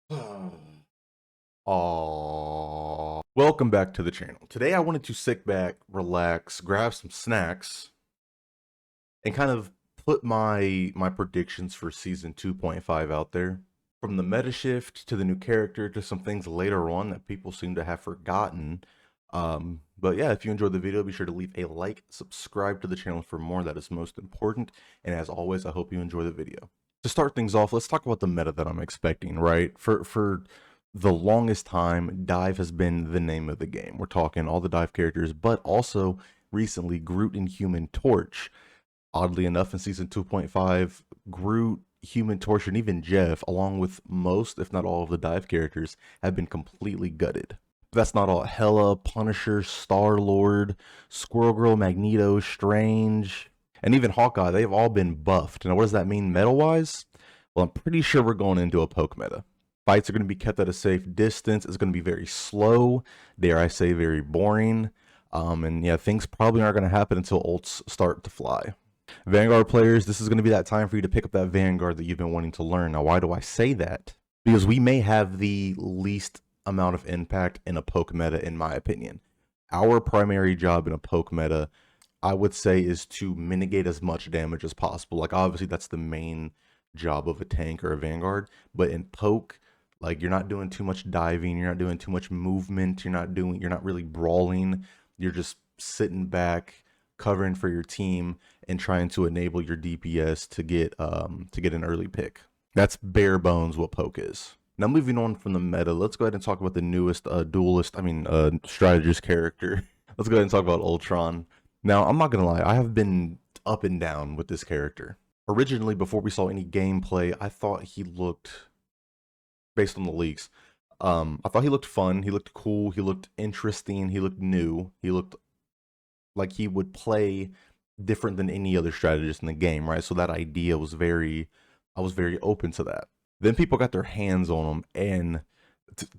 Aww. Welcome back to the channel. Today I wanted to sit back, relax, grab some snacks, and kind of put my predictions for season 2.5 out there. From the meta shift to the new character to some things later on that people seem to have forgotten. But yeah, if you enjoyed the video, be sure to leave a like, subscribe to the channel for more. That is most important. And as always, I hope you enjoy the video. To start things off, let's talk about the meta that I'm expecting, right? For the longest time, dive has been the name of the game. We're talking all the dive characters, but also recently Groot and Human Torch. Oddly enough, in season 2.5, Groot, Human Torch, and even Jeff, along with most, if not all, of the dive characters, have been completely gutted. But that's not all. Hela, Punisher, Star Lord, Squirrel Girl, Magneto, Strange, and even Hawkeye, they've all been buffed. Now, what does that mean meta wise? Well, I'm pretty sure we're going into a poke meta. Fights are going to be kept at a safe distance. It's going to be very slow, dare I say, very boring. And yeah, things probably aren't going to happen until ults start to fly. Vanguard players, this is going to be that time for you to pick up that Vanguard that you've been wanting to learn. Now, why do I say that? Because we may have the least amount of impact in a poke meta, in my opinion. Our primary job in a poke meta, I would say, is to mitigate as much damage as possible. Like, obviously, that's the main job of a tank or a Vanguard. But in poke, like, you're not doing too much diving, you're not doing too much movement, you're not really brawling. You're just sitting back, covering for your team, and trying to enable your DPS to get an early pick. That's bare bones what poke is. Now, moving on from the meta, let's go ahead and talk about the newest strategist character. Let's go ahead and talk about Ultron. Now, I'm not gonna lie, I have been up and down with this character. Originally, before we saw any gameplay, I thought he looked, based on the leaks, I thought he looked fun, he looked cool, he looked interesting, he looked new, he looked like he would play different than any other strategist in the game, right? So that idea was I was very open to that. Then people got their hands on him, and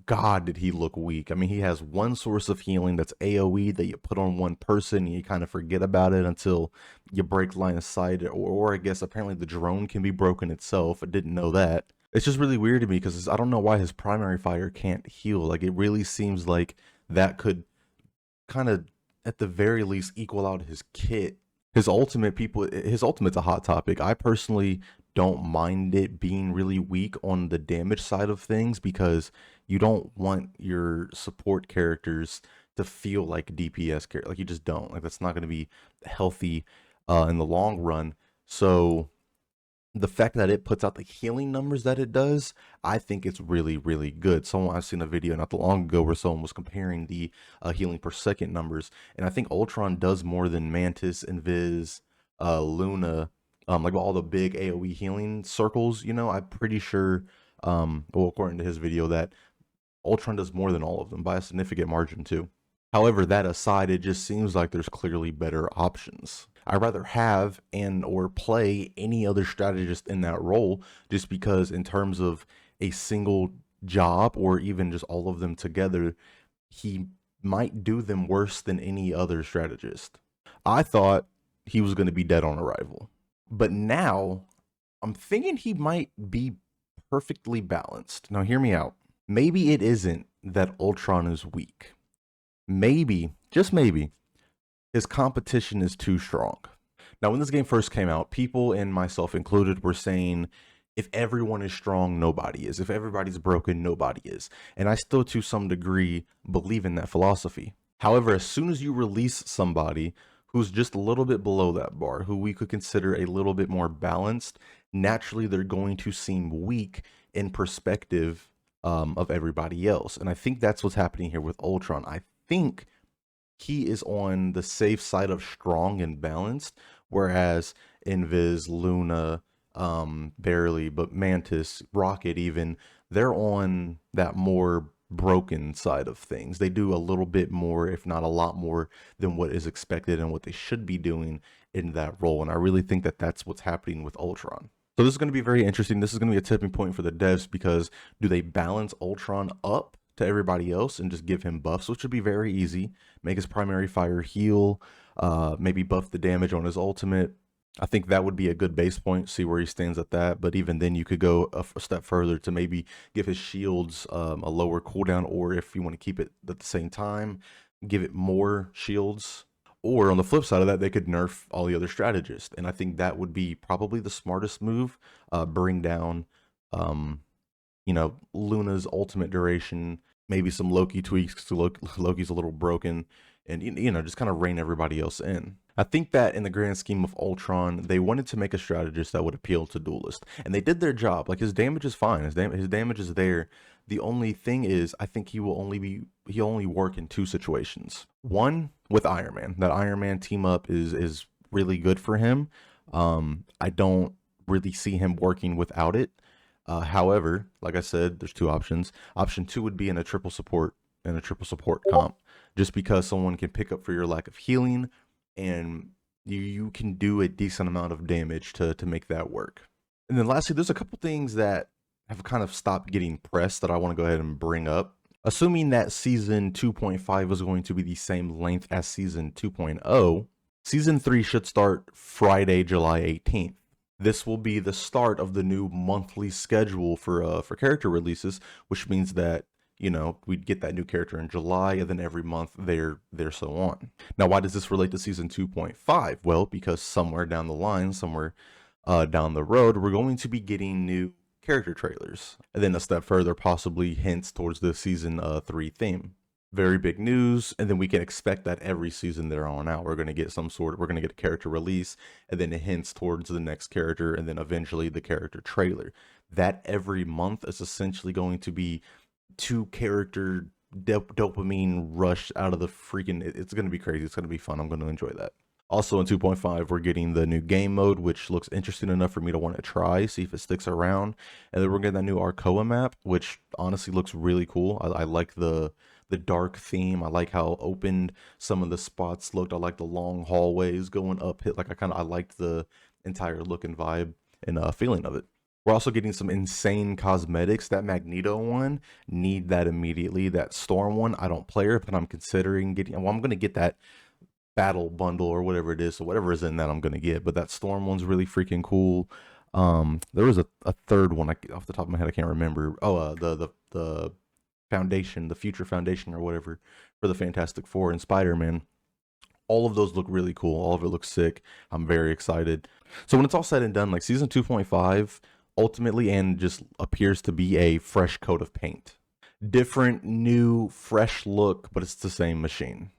God, did he look weak. I mean, he has one source of healing that's AoE that you put on one person, and you kind of forget about it until you break line of sight, or I guess apparently the drone can be broken itself. I didn't know that. It's just really weird to me because I don't know why his primary fire can't heal. Like, it really seems like that could kind of, at the very least, equal out his kit. His ultimate's a hot topic. I personally don't mind it being really weak on the damage side of things because you don't want your support characters to feel like DPS characters. Like, you just don't. Like, that's not going to be healthy in the long run. So the fact that it puts out the healing numbers that it does, I think it's really, really good. I've seen a video not too long ago where someone was comparing the healing per second numbers, and I think Ultron does more than Mantis, Invis, Luna, like all the big AoE healing circles. You know, I'm pretty sure, well, according to his video, that Ultron does more than all of them by a significant margin too. However, that aside, it just seems like there's clearly better options. I'd rather have and or play any other strategist in that role just because in terms of a single job or even just all of them together, he might do them worse than any other strategist. I thought he was going to be dead on arrival. But now I'm thinking he might be perfectly balanced. Now hear me out. Maybe it isn't that Ultron is weak. Maybe, just maybe, his competition is too strong. Now, when this game first came out, people, and myself included, were saying, if everyone is strong, nobody is. If everybody's broken, nobody is. And I still, to some degree, believe in that philosophy. However, as soon as you release somebody who's just a little bit below that bar, who we could consider a little bit more balanced, naturally they're going to seem weak in perspective of everybody else. And I think that's what's happening here with Ultron. I think he is on the safe side of strong and balanced, whereas Invis, Luna, barely, but Mantis, Rocket even, they're on that more broken side of things. They do a little bit more, if not a lot more, than what is expected and what they should be doing in that role. And I really think that that's what's happening with Ultron. So this is going to be very interesting. This is going to be a tipping point for the devs because do they balance Ultron up to everybody else and just give him buffs, which would be very easy, make his primary fire heal, maybe buff the damage on his ultimate, I think that would be a good base point, see where he stands at that. But even then, you could go a step further to maybe give his shields a lower cooldown, or if you want to keep it at the same time, give it more shields. Or on the flip side of that, they could nerf all the other strategists. And I think that would be probably the smartest move. Bring down, um, Luna's ultimate duration, maybe some Loki tweaks because Loki's a little broken, and just kind of rein everybody else in. I think that in the grand scheme of Ultron, they wanted to make a strategist that would appeal to Duelist, and they did their job. Like his damage is fine, his damage is there. The only thing is, I think he'll only work in two situations. One with Iron Man. That Iron Man team up is really good for him. I don't really see him working without it. However, like I said, there's two options. Option two would be in a triple support comp, just because someone can pick up for your lack of healing, and you can do a decent amount of damage to make that work. And then lastly, there's a couple things that have kind of stopped getting pressed that I want to go ahead and bring up. Assuming that season 2.5 is going to be the same length as season 2.0, season 3 should start Friday, July 18th. This will be the start of the new monthly schedule for character releases, which means that we'd get that new character in July, and then every month there so on. Now, why does this relate to season 2.5? Well, because somewhere down the line, somewhere down the road, we're going to be getting new character trailers, and then a step further, possibly hints towards the season 3 theme. Very big news, and then we can expect that every season there on out, we're going to get a character release, and then it hints towards the next character, and then eventually the character trailer. That every month is essentially going to be two character dopamine rush out of the freaking. It's going to be crazy. It's going to be fun. I'm going to enjoy that. Also in 2.5, we're getting the new game mode, which looks interesting enough for me to want to try, see if it sticks around. And then we're getting that new Arcoa map, which honestly looks really cool. I like the dark theme. I like how opened some of the spots looked. I like the long hallways going up. I liked the entire look and vibe and feeling of it. We're also getting some insane cosmetics. That Magneto one, need that immediately. That Storm one, I don't play it, but I'm considering getting. Well, I'm going to get that battle bundle or whatever it is. So whatever is in that, I'm going to get. But that Storm one's really freaking cool. There was a third one off the top of my head. I can't remember. Oh, the Foundation, the Future Foundation or whatever for the Fantastic Four and Spider-Man. All of those look really cool. All of it looks sick. I'm very excited. So when it's all said and done, like season 2.5 ultimately and just appears to be a fresh coat of paint. Different, new, fresh look, but it's the same machine.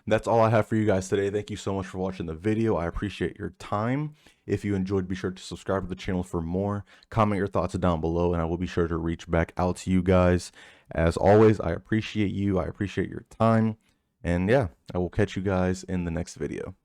That's all I have for you guys today. Thank you so much for watching the video. I appreciate your time. If you enjoyed, be sure to subscribe to the channel for more. Comment your thoughts down below, and I will be sure to reach back out to you guys. As always, I appreciate you. I appreciate your time. And yeah, I will catch you guys in the next video.